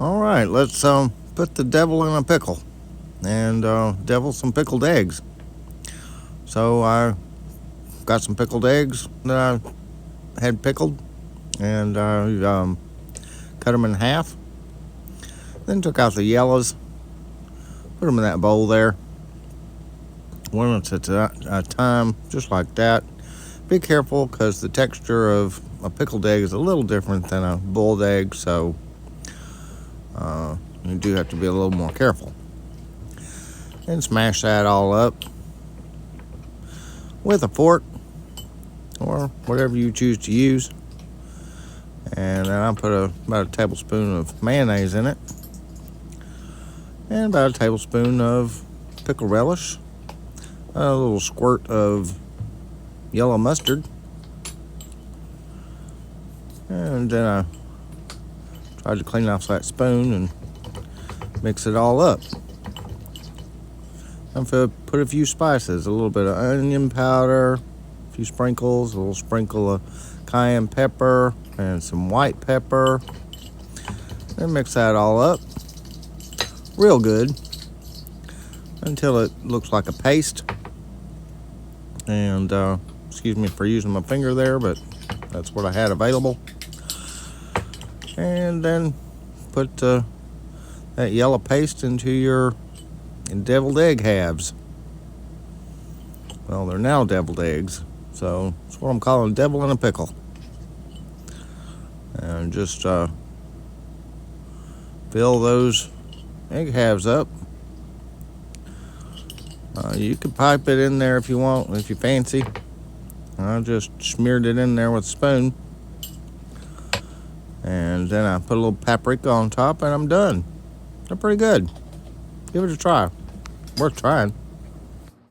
All right, let's put the devil in a pickle and devil some pickled eggs. So I got some pickled eggs that I had pickled, and I cut them in half. Then took out the yellows, put them in that bowl there, one at a time, just like that. Be careful because the texture of a pickled egg is a little different than a boiled egg, so you do have to be a little more careful. And smash that all up with a fork or whatever you choose to use. And then I put about a tablespoon of mayonnaise in it, and about a tablespoon of pickle relish, a little squirt of yellow mustard, and then I tried to clean off that spoon and mix it all up. I'm going to put a few spices, a little bit of onion powder, a few sprinkles, a little sprinkle of cayenne pepper, and some white pepper. Then mix that all up real good until it looks like a paste. And excuse me for using my finger there, but that's what I had available. And then put that yellow paste into your deviled egg halves. Well, they're now deviled eggs, so that's what I'm calling devil in a pickle. And just fill those egg halves up. You could pipe it in there if you want, if you fancy. I just smeared it in there with a spoon. And then I put a little paprika on top, and I'm done. They're pretty good. Give it a try. Worth trying.